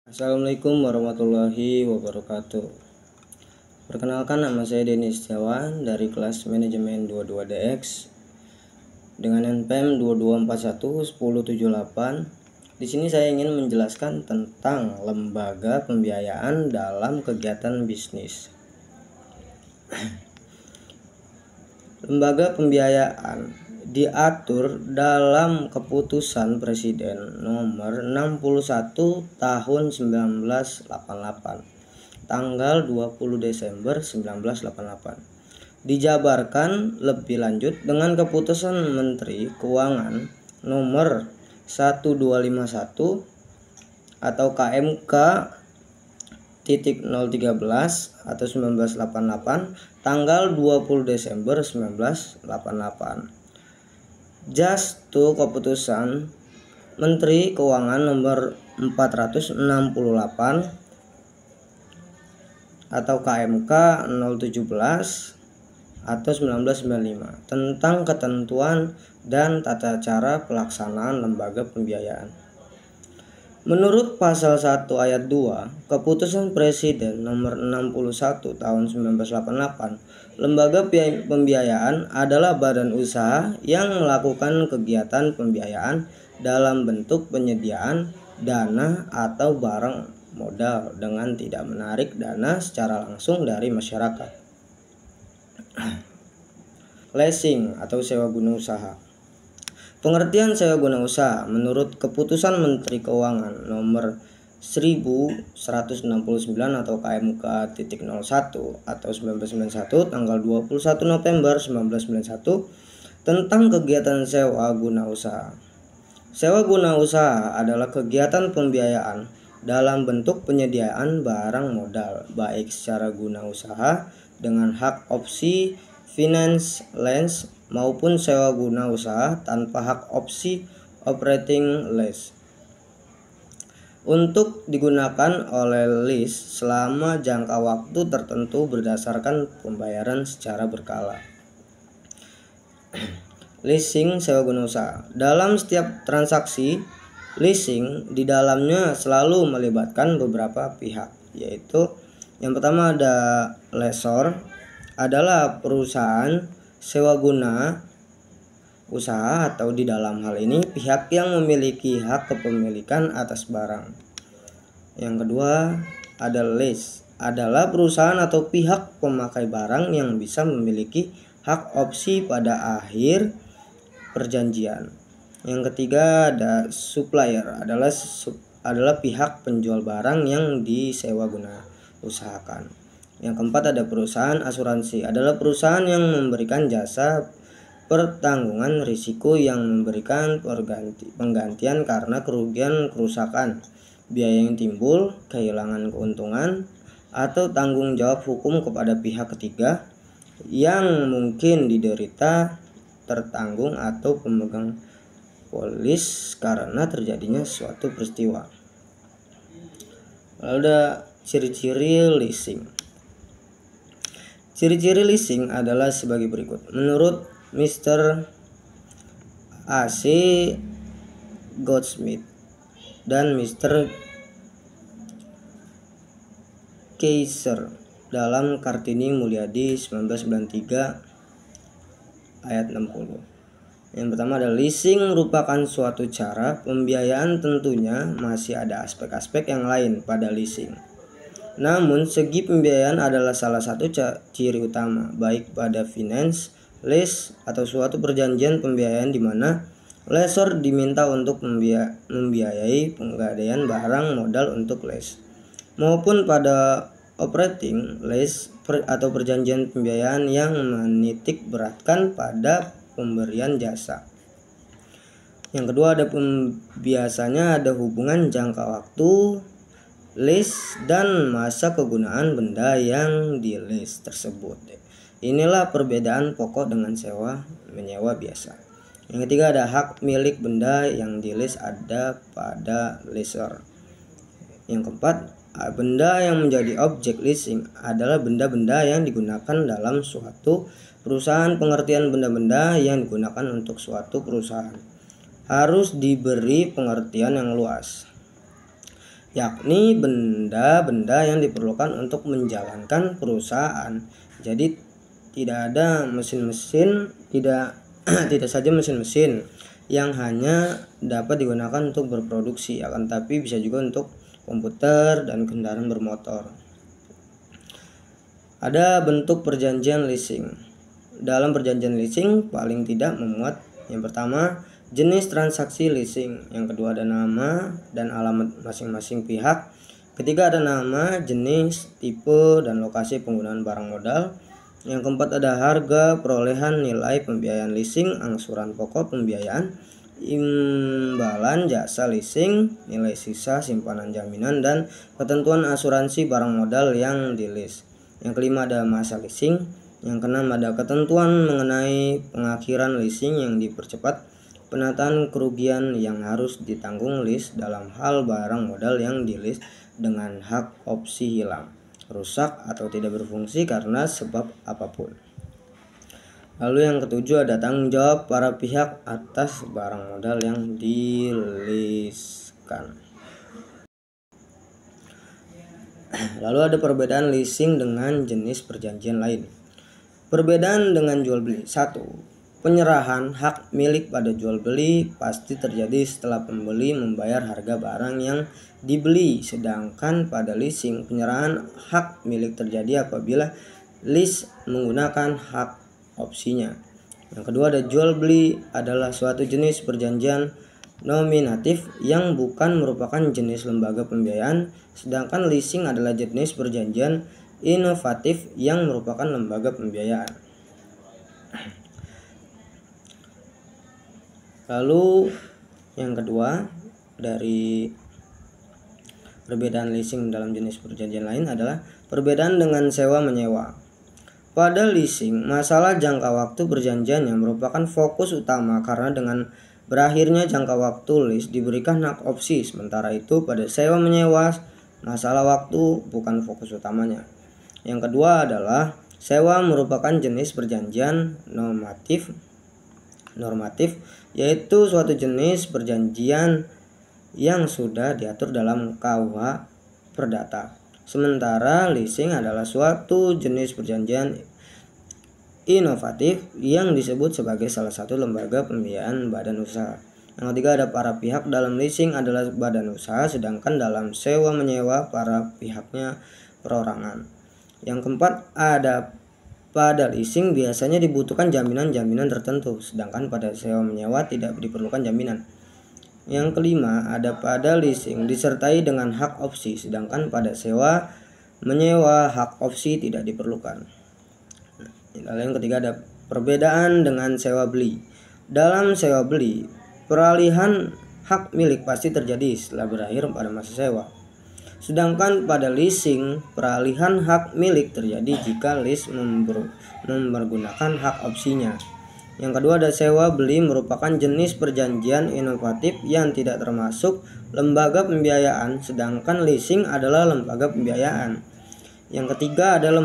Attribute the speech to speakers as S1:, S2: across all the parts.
S1: Assalamualaikum warahmatullahi wabarakatuh. Perkenalkan, nama saya Denny Setiawan dari kelas manajemen 22DX dengan NPM 22411078. Di sini saya ingin menjelaskan tentang lembaga pembiayaan dalam kegiatan bisnis. Lembaga pembiayaan diatur dalam Keputusan Presiden Nomor 61 Tahun 1988, tanggal 20 Desember 1988. Dijabarkan lebih lanjut dengan Keputusan Menteri Keuangan Nomor 1251 atau KMK 013 atau 1988, tanggal 20 Desember 1988. Just Keputusan Menteri Keuangan Nomor 468 atau KMK 017 atau 1995 tentang ketentuan dan tata cara pelaksanaan lembaga pembiayaan. Menurut pasal 1 ayat 2 Keputusan Presiden Nomor 61 Tahun 1988, lembaga pembiayaan adalah badan usaha yang melakukan kegiatan pembiayaan dalam bentuk penyediaan dana atau barang modal dengan tidak menarik dana secara langsung dari masyarakat. Leasing atau sewa guna usaha. Pengertian sewa guna usaha menurut Keputusan Menteri Keuangan Nomor 1169 atau KMK 01 atau 1991 tanggal 21 November 1991 tentang kegiatan sewa guna usaha. Sewa guna usaha adalah kegiatan pembiayaan dalam bentuk penyediaan barang modal baik secara guna usaha dengan hak opsi finance lease maupun sewa guna usaha tanpa hak opsi operating lease untuk digunakan oleh lease selama jangka waktu tertentu berdasarkan pembayaran secara berkala. Leasing sewa guna usaha. Dalam setiap transaksi leasing di dalamnya selalu melibatkan beberapa pihak, yaitu yang pertama ada lessor, adalah perusahaan sewa guna usaha atau di dalam hal ini pihak yang memiliki hak kepemilikan atas barang. Yang kedua ada lease, adalah perusahaan atau pihak pemakai barang yang bisa memiliki hak opsi pada akhir perjanjian. Yang ketiga ada supplier, adalah pihak penjual barang yang disewa guna usahakan. Yang keempat ada perusahaan asuransi, adalah perusahaan yang memberikan jasa pertanggungan risiko yang memberikan penggantian karena kerugian, kerusakan, biaya yang timbul, kehilangan keuntungan, atau tanggung jawab hukum kepada pihak ketiga yang mungkin diderita tertanggung atau pemegang polis karena terjadinya suatu peristiwa. Lalu ada ciri-ciri leasing. Ciri-ciri leasing adalah sebagai berikut. Menurut Mr. A.C. Goldsmith dan Mr. Kaiser dalam Kartini Mulyadi 1993 ayat 60. Yang pertama adalah leasing merupakan suatu cara pembiayaan, tentunya masih ada aspek-aspek yang lain pada leasing. Namun segi pembiayaan adalah salah satu ciri utama baik pada finance lease atau suatu perjanjian pembiayaan di mana lessor diminta untuk membiayai penggadaian barang modal untuk lease, maupun pada operating lease atau perjanjian pembiayaan yang menitik beratkan pada pemberian jasa. Yang kedua ada biasanya ada hubungan jangka waktu lease dan masa kegunaan benda yang di lease tersebut. Inilah perbedaan pokok dengan sewa menyewa biasa. Yang ketiga ada hak milik benda yang di lease ada pada lessor. Yang keempat, benda yang menjadi objek leasing adalah benda-benda yang digunakan dalam suatu perusahaan. Pengertian benda-benda yang digunakan untuk suatu perusahaan harus diberi pengertian yang luas. yakni benda-benda yang diperlukan untuk menjalankan perusahaan. Jadi tidak ada mesin-mesin, tidak saja mesin-mesin yang hanya dapat digunakan untuk berproduksi, akan tapi bisa juga untuk komputer dan kendaraan bermotor. Ada bentuk perjanjian leasing. Dalam perjanjian leasing paling tidak memuat yang pertama jenis transaksi leasing, yang kedua ada nama dan alamat masing-masing pihak, ketiga ada nama, jenis, tipe, dan lokasi penggunaan barang modal, yang keempat ada harga, perolehan, nilai pembiayaan leasing, angsuran pokok pembiayaan, imbalan jasa leasing, nilai sisa simpanan jaminan, dan ketentuan asuransi barang modal yang di-lease. Yang kelima ada masa leasing. Yang keenam ada ketentuan mengenai pengakhiran leasing yang dipercepat, penataan kerugian yang harus ditanggung lease dalam hal barang modal yang di-lease dengan hak opsi hilang, rusak, atau tidak berfungsi karena sebab apapun. Lalu yang ketujuh ada tanggung jawab para pihak atas barang modal yang di-leasekan. Lalu ada perbedaan leasing dengan jenis perjanjian lain. Perbedaan dengan jual beli. 1. Penyerahan hak milik pada jual beli pasti terjadi setelah pembeli membayar harga barang yang dibeli, sedangkan pada leasing penyerahan hak milik terjadi apabila lease menggunakan hak opsinya. Yang kedua ada jual beli adalah suatu jenis perjanjian nominatif yang bukan merupakan jenis lembaga pembiayaan, sedangkan leasing adalah jenis perjanjian inovatif yang merupakan lembaga pembiayaan. Lalu yang kedua dari perbedaan leasing dalam jenis perjanjian lain adalah perbedaan dengan sewa menyewa. Pada leasing, masalah jangka waktu perjanjian yang merupakan fokus utama karena dengan berakhirnya jangka waktu lease diberikan hak opsi, sementara itu pada sewa menyewa masalah waktu bukan fokus utamanya. Yang kedua adalah sewa merupakan jenis perjanjian normatif, yaitu suatu jenis perjanjian yang sudah diatur dalam KUH Perdata. Sementara leasing adalah suatu jenis perjanjian inovatif yang disebut sebagai salah satu lembaga pembiayaan badan usaha. Yang ketiga ada para pihak dalam leasing adalah badan usaha, sedangkan dalam sewa menyewa para pihaknya perorangan. Yang keempat ada pada leasing biasanya dibutuhkan jaminan-jaminan tertentu, sedangkan pada sewa menyewa tidak diperlukan jaminan. Yang kelima ada pada leasing disertai dengan hak opsi, sedangkan pada sewa menyewa hak opsi tidak diperlukan. Lalu yang ketiga ada perbedaan dengan sewa beli. Dalam sewa beli, peralihan hak milik pasti terjadi setelah berakhir pada masa sewa. Sedangkan pada leasing, peralihan hak milik terjadi jika lease mempergunakan hak opsinya. Yang kedua ada sewa beli merupakan jenis perjanjian inovatif yang tidak termasuk lembaga pembiayaan, sedangkan leasing adalah lembaga pembiayaan. Yang ketiga ada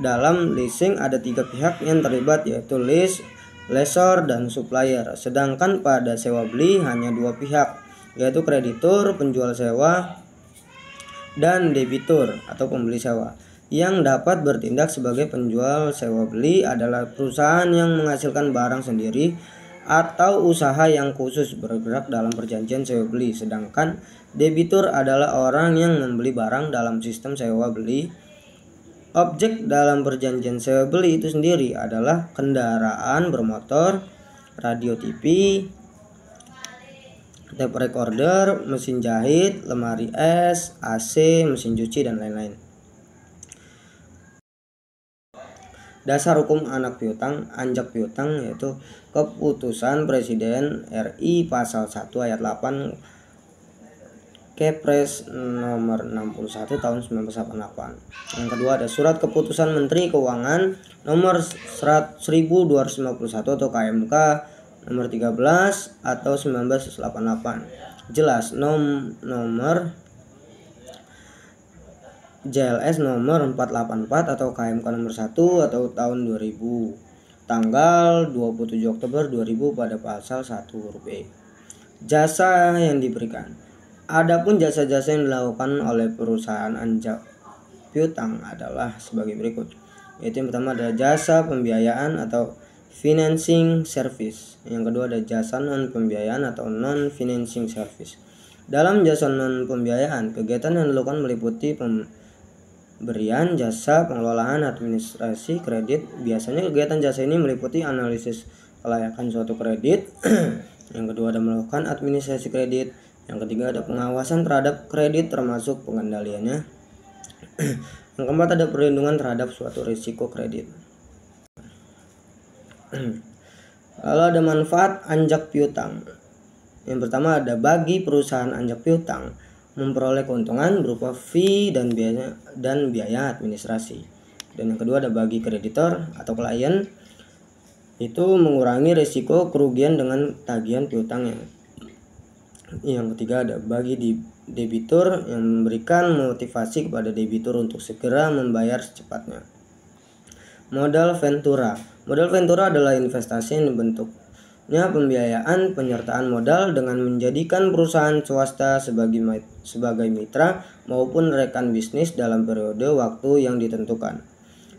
S1: dalam leasing ada 3 pihak yang terlibat, yaitu lease, lessor, dan supplier. Sedangkan pada sewa beli hanya 2 pihak, yaitu kreditur, penjual sewa, dan debitur atau pembeli sewa. Yang dapat bertindak sebagai penjual sewa beli adalah perusahaan yang menghasilkan barang sendiri atau usaha yang khusus bergerak dalam perjanjian sewa beli. Sedangkan debitur adalah orang yang membeli barang dalam sistem sewa beli. Objek dalam perjanjian sewa beli itu sendiri adalah kendaraan bermotor, radio TV, tape recorder, mesin jahit, lemari es, AC, mesin cuci, dan lain-lain. Dasar hukum anak piutang, anjak piutang, yaitu Keputusan Presiden RI Pasal 1 Ayat 8 Kepres nomor 61 tahun 1988. Yang kedua ada Surat Keputusan Menteri Keuangan nomor 1251 atau KMK nomor 13 atau 1988. Jelas nomor JLS nomor 484 atau KMK nomor 1 atau tahun 2000 tanggal 27 Oktober 2000 pada pasal 1 huruf E. Jasa yang diberikan. Adapun jasa-jasa yang dilakukan oleh perusahaan anjak piutang adalah sebagai berikut, yaitu yang pertama ada jasa pembiayaan atau financing service. Yang kedua ada jasa non pembiayaan atau non financing service. Dalam jasa non pembiayaan, kegiatan yang dilakukan meliputi pemberian jasa pengelolaan administrasi kredit. Biasanya kegiatan jasa ini meliputi analisis kelayakan suatu kredit. Yang kedua ada melakukan administrasi kredit. Yang ketiga ada pengawasan terhadap kredit termasuk pengendaliannya. Yang keempat ada perlindungan terhadap suatu risiko kredit. Lalu ada manfaat anjak piutang. Yang pertama ada bagi perusahaan anjak piutang memperoleh keuntungan berupa fee dan biaya administrasi. Dan yang kedua ada bagi kreditor atau klien, itu mengurangi risiko kerugian dengan tagihan piutangnya. Yang ketiga ada bagi debitur yang memberikan motivasi kepada debitur untuk segera membayar secepatnya. Modal ventura. Modal ventura adalah investasi yang dibentuknya pembiayaan penyertaan modal dengan menjadikan perusahaan swasta sebagai mitra maupun rekan bisnis dalam periode waktu yang ditentukan.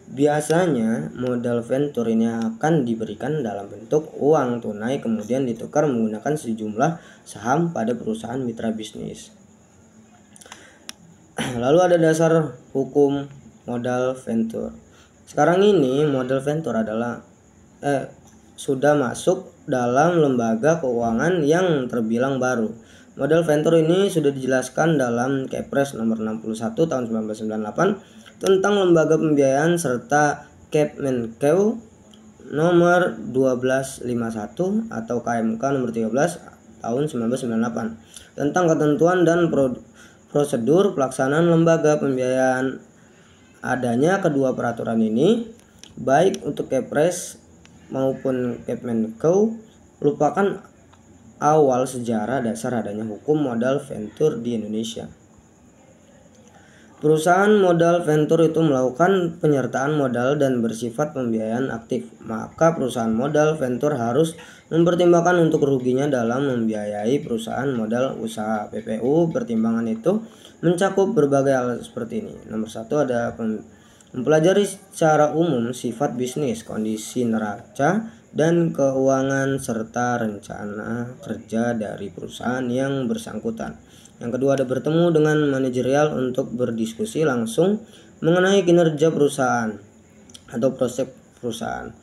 S1: Biasanya modal venture ini akan diberikan dalam bentuk uang tunai kemudian ditukar menggunakan sejumlah saham pada perusahaan mitra bisnis. Lalu ada dasar hukum modal venture. Sekarang ini modal venture adalah sudah masuk dalam lembaga keuangan yang terbilang baru. Modal venture ini sudah dijelaskan dalam Kepres nomor 61 tahun 1998 tentang lembaga pembiayaan serta Kemenkeu nomor 1251 atau KMK nomor 13 tahun 1998 tentang ketentuan dan prosedur pelaksanaan lembaga pembiayaan. Adanya kedua peraturan ini baik untuk Kepres maupun Kemenkeu merupakan awal sejarah dasar adanya hukum modal venture di Indonesia. Perusahaan modal venture itu melakukan penyertaan modal dan bersifat pembiayaan aktif. Maka perusahaan modal venture harus mempertimbangkan untuk ruginya dalam membiayai perusahaan modal usaha. PPU pertimbangan itu mencakup berbagai hal seperti ini. Nomor 1 ada mempelajari secara umum sifat bisnis, kondisi neraca dan keuangan serta rencana kerja dari perusahaan yang bersangkutan. Yang kedua ada bertemu dengan manajerial untuk berdiskusi langsung mengenai kinerja perusahaan atau prospek perusahaan,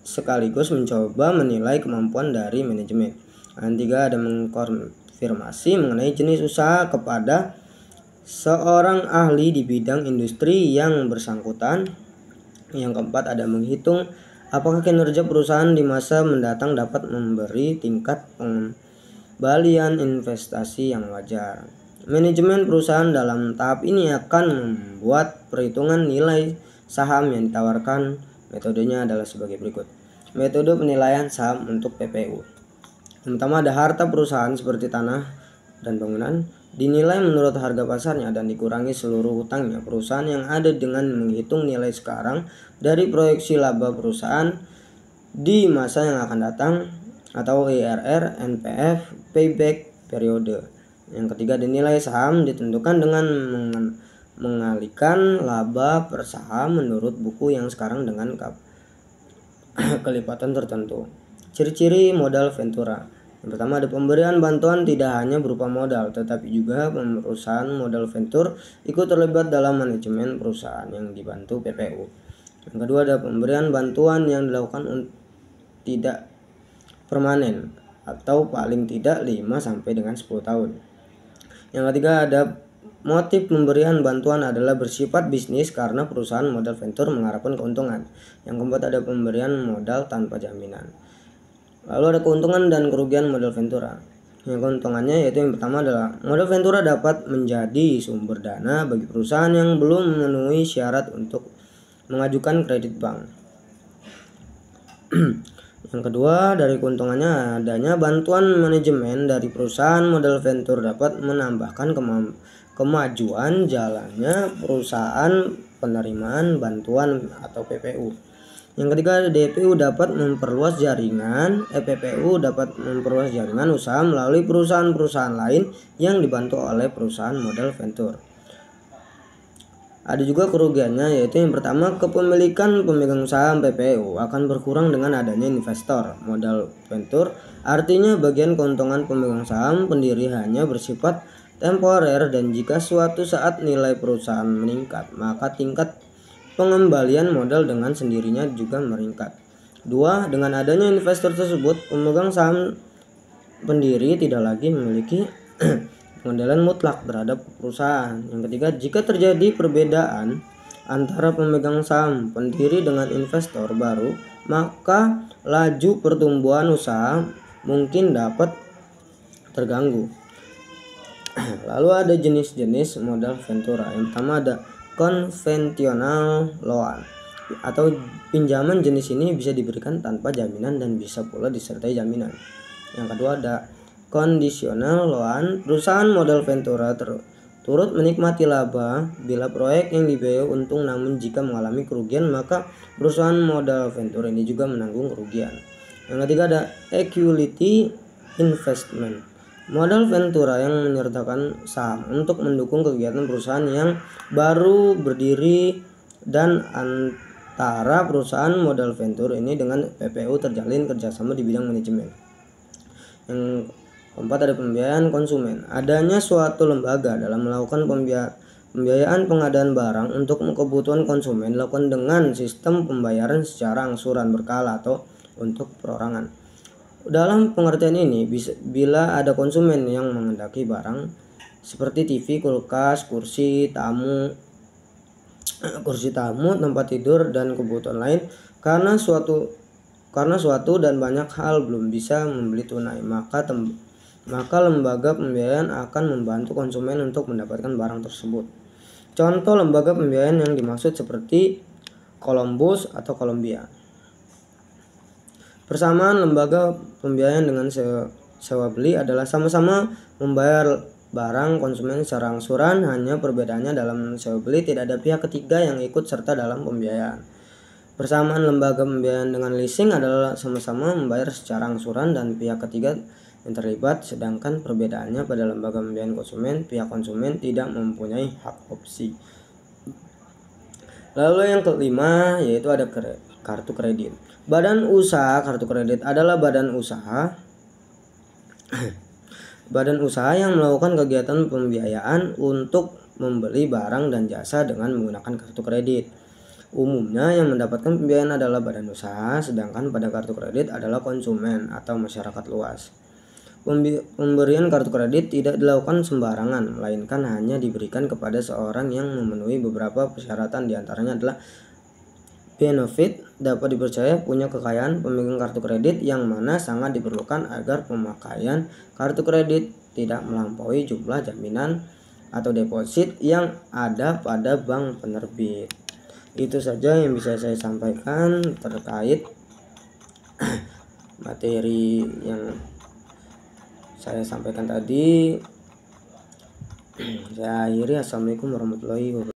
S1: sekaligus mencoba menilai kemampuan dari manajemen. Yang ketiga ada mengkonfirmasi mengenai jenis usaha kepada seorang ahli di bidang industri yang bersangkutan. Yang keempat ada menghitung apakah kinerja perusahaan di masa mendatang dapat memberi tingkat pengembalian investasi yang wajar. Manajemen perusahaan dalam tahap ini akan membuat perhitungan nilai saham yang ditawarkan. Metodenya adalah sebagai berikut. Metode penilaian saham untuk PPU. Yang pertama ada harta perusahaan seperti tanah dan bangunan dinilai menurut harga pasarnya dan dikurangi seluruh hutangnya perusahaan yang ada dengan menghitung nilai sekarang dari proyeksi laba perusahaan di masa yang akan datang atau IRR, NPF, payback periode. Yang ketiga dinilai saham ditentukan dengan mengalihkan laba per saham menurut buku yang sekarang dengan kelipatan tertentu. Ciri-ciri modal ventura. Yang pertama ada pemberian bantuan tidak hanya berupa modal tetapi juga perusahaan modal venture ikut terlibat dalam manajemen perusahaan yang dibantu PPU. Yang kedua ada pemberian bantuan yang dilakukan tidak permanen atau paling tidak 5 sampai dengan 10 tahun. Yang ketiga ada motif pemberian bantuan adalah bersifat bisnis karena perusahaan modal venture mengharapkan keuntungan. Yang keempat ada pemberian modal tanpa jaminan. Lalu ada keuntungan dan kerugian modal ventura. Yang keuntungannya yaitu yang pertama adalah modal ventura dapat menjadi sumber dana bagi perusahaan yang belum memenuhi syarat untuk mengajukan kredit bank. Yang kedua dari keuntungannya adanya bantuan manajemen dari perusahaan modal venture dapat menambahkan kemajuan jalannya perusahaan penerimaan bantuan atau PPU. Yang ketiga ada DPU dapat memperluas jaringan, PPU dapat memperluas jaringan usaha melalui perusahaan-perusahaan lain yang dibantu oleh perusahaan modal venture. Ada juga kerugiannya, yaitu yang pertama, kepemilikan pemegang saham PPU akan berkurang dengan adanya investor modal venture. Artinya bagian keuntungan pemegang saham pendiri hanya bersifat temporer, dan jika suatu saat nilai perusahaan meningkat, maka tingkat pengembalian modal dengan sendirinya juga meningkat. 2. Dengan adanya investor tersebut, pemegang saham pendiri tidak lagi memiliki pengendalian mutlak terhadap perusahaan. Yang ketiga, jika terjadi perbedaan antara pemegang saham pendiri dengan investor baru, maka laju pertumbuhan usaha mungkin dapat terganggu. Lalu ada jenis-jenis modal ventura. Yang pertama ada konvensional loan atau pinjaman. Jenis ini bisa diberikan tanpa jaminan dan bisa pula disertai jaminan. Yang kedua ada conditional loan. Perusahaan modal ventura turut menikmati laba bila proyek yang dibiayai untung, namun jika mengalami kerugian maka perusahaan modal ventura ini juga menanggung kerugian. Yang ketiga ada equity investment. Modal ventura yang menyertakan saham untuk mendukung kegiatan perusahaan yang baru berdiri, dan antara perusahaan modal venture ini dengan PPU terjalin kerjasama di bidang manajemen. Yang keempat ada pembiayaan konsumen. Adanya suatu lembaga dalam melakukan pembiayaan pengadaan barang untuk kebutuhan konsumen dilakukan dengan sistem pembayaran secara angsuran berkala atau untuk perorangan. Dalam pengertian ini, bila ada konsumen yang menghendaki barang seperti TV, kulkas, kursi tamu, tempat tidur, dan kebutuhan lain, karena suatu dan banyak hal belum bisa membeli tunai, maka lembaga pembiayaan akan membantu konsumen untuk mendapatkan barang tersebut. Contoh lembaga pembiayaan yang dimaksud seperti Columbus atau Columbia. Persamaan lembaga pembiayaan dengan sewa beli adalah sama-sama membayar barang konsumen secara angsuran, hanya perbedaannya dalam sewa beli tidak ada pihak ketiga yang ikut serta dalam pembiayaan. Persamaan lembaga pembiayaan dengan leasing adalah sama-sama membayar secara angsuran dan pihak ketiga yang terlibat, sedangkan perbedaannya pada lembaga pembiayaan konsumen, pihak konsumen tidak mempunyai hak opsi. Lalu yang kelima yaitu ada kartu kredit. Badan usaha kartu kredit adalah badan usaha yang melakukan kegiatan pembiayaan untuk membeli barang dan jasa dengan menggunakan kartu kredit. Umumnya yang mendapatkan pembiayaan adalah badan usaha, sedangkan pada kartu kredit adalah konsumen atau masyarakat luas. Pemberian kartu kredit tidak dilakukan sembarangan, melainkan hanya diberikan kepada seorang yang memenuhi beberapa persyaratan. Diantaranya adalah benefit, dapat dipercaya, punya kekayaan. Pemegang kartu kredit yang mana sangat diperlukan agar pemakaian kartu kredit tidak melampaui jumlah jaminan atau deposit yang ada pada bank penerbit. Itu saja yang bisa saya sampaikan terkait materi yang saya sampaikan tadi. Saya akhiri. Assalamualaikum warahmatullahi wabarakatuh.